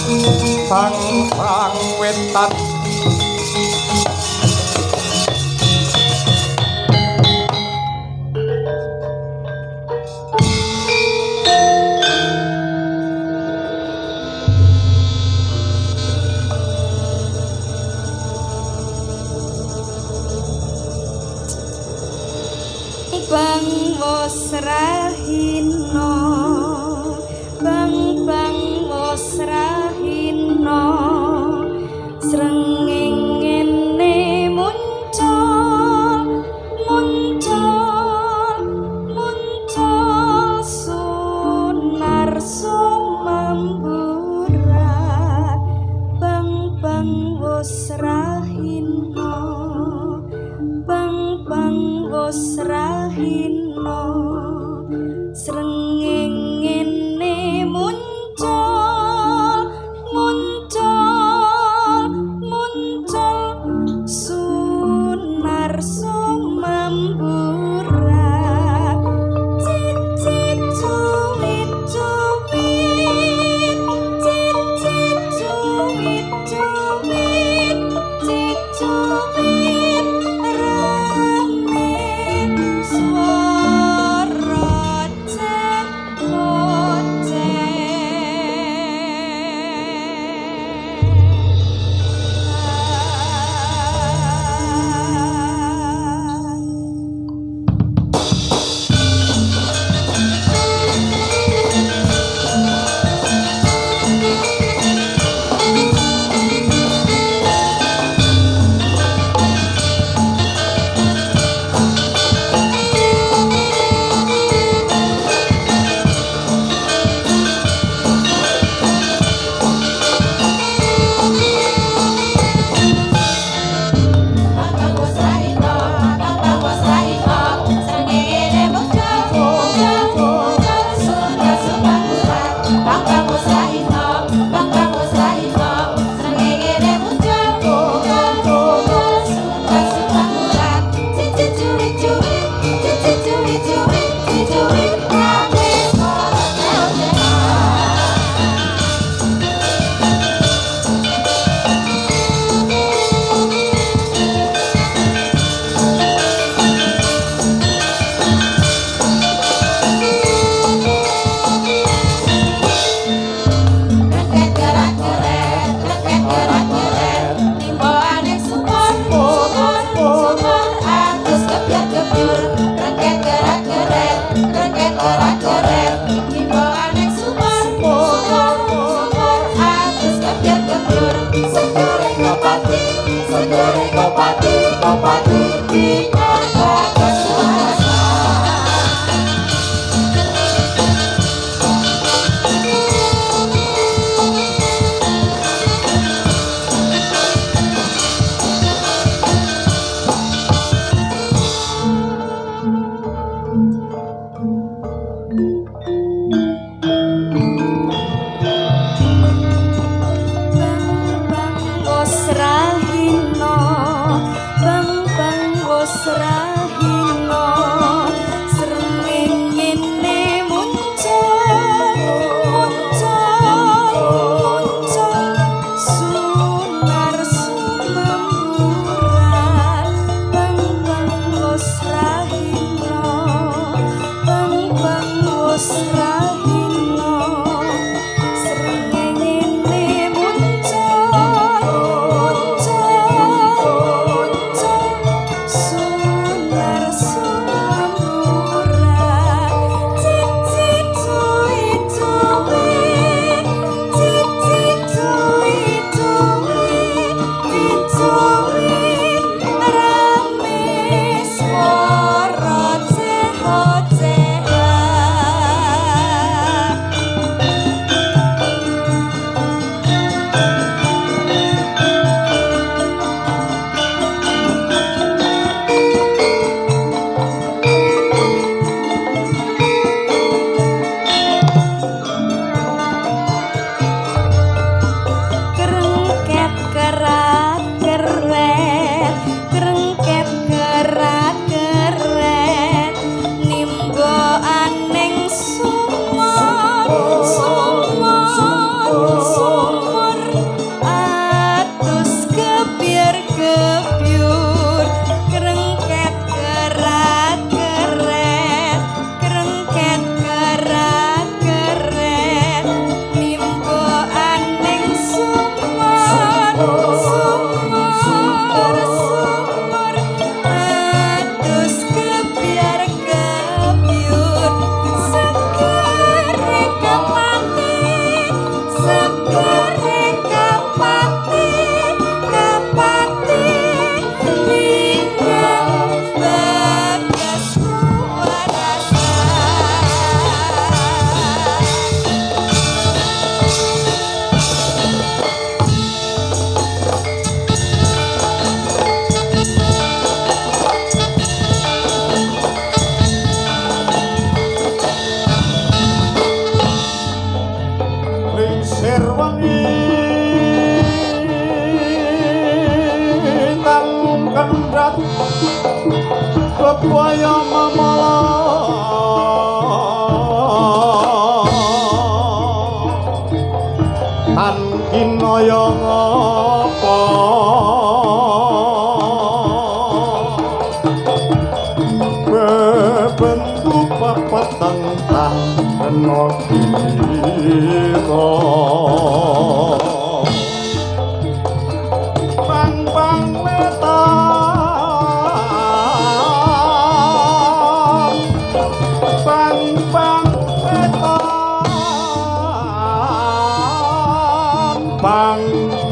sang wetan bang wos rahino bang wos rahino srengenge muncul sunar sumamburat bang wos rahino bang wos rahino srengenge muncul sunar sumamburat cicit cuwit bang wos rahino bang kendhat bebaya mamala tan kinaya ngapa bentuk pepeteng tan kena kira bang wetan bang wetan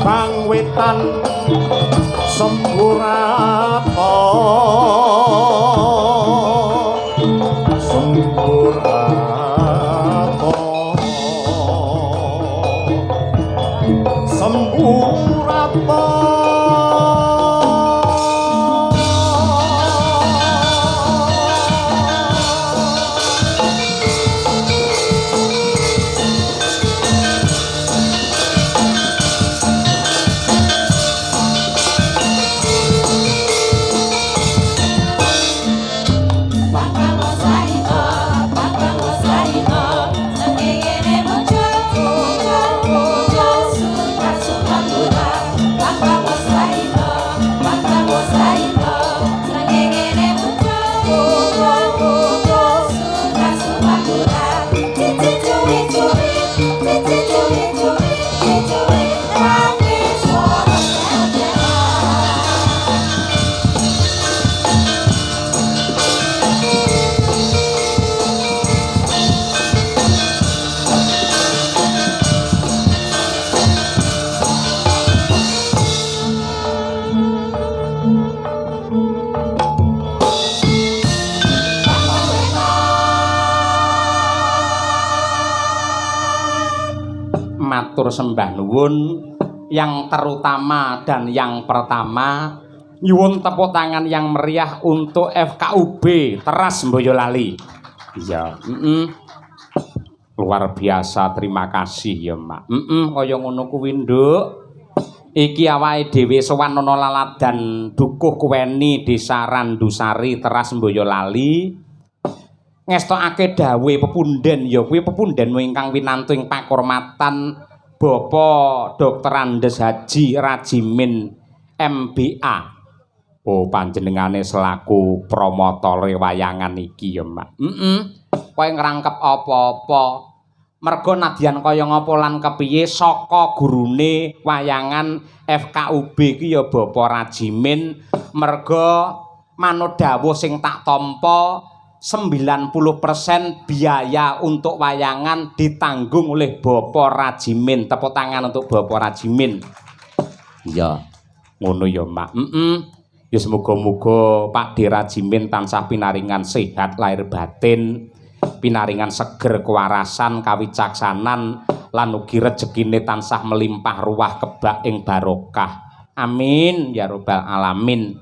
bang wetan sempurata matur sembah nuwun yang terutama dan yang pertama nyuwun tepuk tangan yang meriah untuk FKUB Teras Boyolali. Iya, luar biasa, terima kasih ya Mak. Kaya ngono kuwi nduk. Iki awake dhewe sowan ana laladan dukuh kuweni Desa Randusari Teras Boyolali. Ngestokake dawuhe pepunden ya kuwi pepunden ingkang winantu ing pakurmatan Bapak Dr. Andes Haji Rajimin MBA. Oh panjenengane selaku promotor wayangan iki ya Mak. Kowe ngrangkep apa-apa. Mergo nadyan kaya ngapa lan kepiye saka gurune wayangan FKUB iki ya Bapak Rajimin, merga manut dawuh sing tak tampa 90% biaya untuk wayangan ditanggung oleh Bapak Rajimin. Tepuk tangan untuk Bapak Rajimin. Ya, ngono ya, Mak. Ya semoga-moga Pak D Rajimin tansah pinaringan sehat lahir batin, pinaringan seger kewarasan, kawicaksanan, lan ugi rejekine tansah melimpah ruah kebak ing barokah. Amin ya rabbal alamin.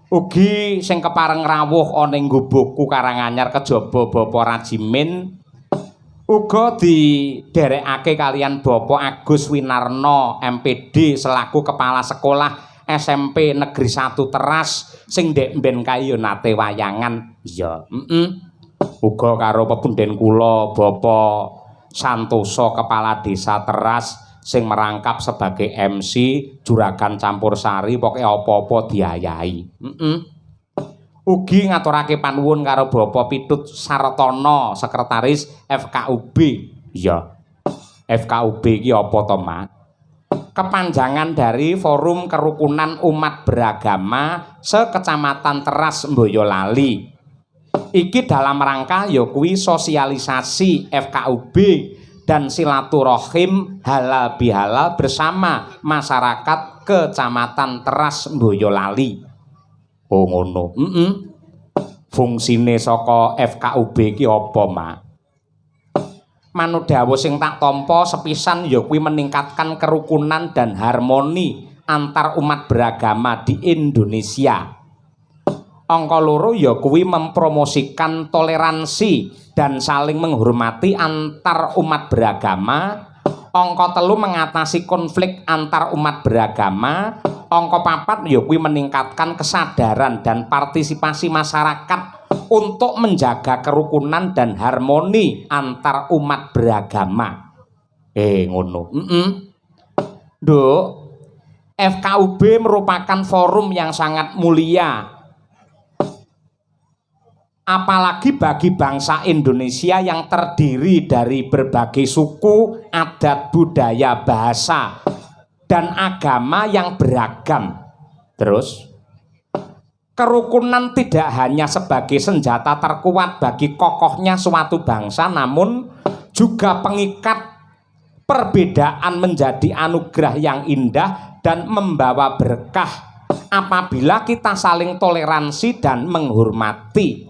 Ugi sing kepareng rawuh ana ing Gubukku Karanganyar kejaba Bapak Rajimin uga diderekake kalian Bapak Agus Winarno MPD selaku kepala sekolah SMP Negeri 1 Teras sing ndek mben kae yo nate wayangan. Iya, uga karo pepunden kula Bapak Santoso kepala Desa Teras sing merangkap sebagai MC juragan campursari pokoke apa-apa diayahi. Ugi ngaturake panuwun karo Bapak Pitut Sartono sekretaris FKUB. Ya. FKUB iki apa to, Mak? Kepanjangan dari Forum Kerukunan Umat Beragama se-Kecamatan Teras Boyolali. Iki dalam rangka ya kuwi sosialisasi FKUB dan silaturahim halal bihalal bersama masyarakat Kecamatan Teras Boyolali. Oh ngono. Fungsine saka FKUB iki apa, Mak? Manut dawuh sing tak tampa sepisan ya kuwi meningkatkan kerukunan dan harmoni antar umat beragama di Indonesia. Angka loro ya kuwi mempromosikan toleransi dan saling menghormati antar umat beragama. Angka telu mengatasi konflik antar umat beragama. Angka 4 ya kuwi meningkatkan kesadaran dan partisipasi masyarakat untuk menjaga kerukunan dan harmoni antar umat beragama. Ngono. Nduk, FKUB merupakan forum yang sangat mulia. Apalagi bagi bangsa Indonesia yang terdiri dari berbagai suku, adat, budaya, bahasa, dan agama yang beragam. Terus, kerukunan tidak hanya sebagai senjata terkuat bagi kokohnya suatu bangsa, namun juga pengikat. Perbedaan menjadi anugerah yang indah dan membawa berkah apabila kita saling toleransi dan menghormati.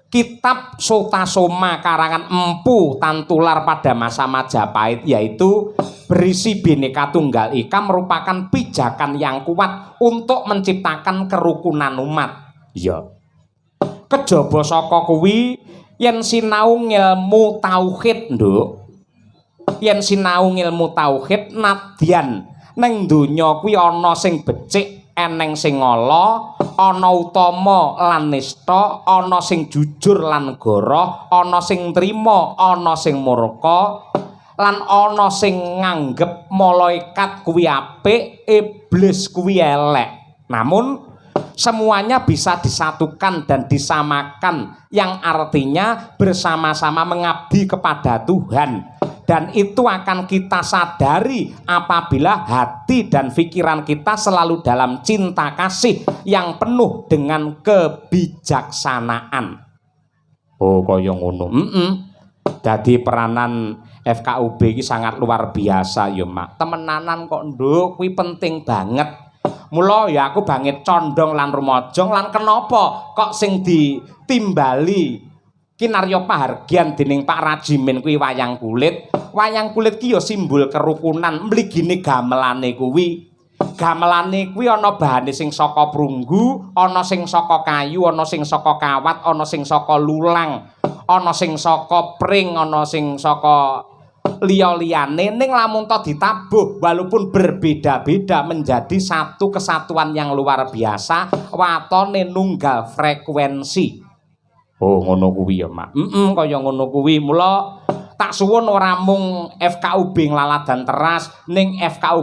Kitab Sota Soma karangan Empu Tantular pada masa Majapahit, yaitu berisi Bhinneka Tunggal Ika, merupakan pijakan yang kuat untuk menciptakan kerukunan umat. Ya. Kejaba saka kuwi yen sinau ilmu tauhid, Nduk. Yen sinau ilmu tauhid nadyan ning donya kuwi ana sing becik, eneng sing ala, ana utama lan nista, ana sing jujur lan goroh, ana sing trima, ana sing murka, lan ana sing nganggep malaikat kuwi apik, iblis kuwi elek. Namun semuanya bisa disatukan dan disamakan, yang artinya bersama-sama mengabdi kepada Tuhan. Dan itu akan kita sadari apabila hati dan pikiran kita selalu dalam cinta kasih yang penuh dengan kebijaksanaan. Oh, kaya ngono. Dadi peranan FKUB iki sangat luar biasa ya, Mak. Temenanan kok, Nduk, kuwi penting banget. Mula ya aku banget condong lan rumajang, lan kenapa kok sing ditimbali kinarya pahargyan dening Pak Rajimin kuwi wayang kulit. Wayang kulit ki ya simbol kerukunan. Mligine gamelane kuwi. Gamelane kuwi ana bahane sing saka prunggu, ana sing saka kayu, ana sing saka kawat, ana sing saka lulang, ana sing saka pring, ana sing saka liya-liyane. Ning lamun to ditabuh walaupun berbeda-beda menjadi satu kesatuan yang luar biasa, watone nunggal frekuensi. Oh, ngono kuwi ya, Mak. Kaya ngono kuwi. Mula tak suwun ora mung FKUB Nglaladan Teras, ning FKUB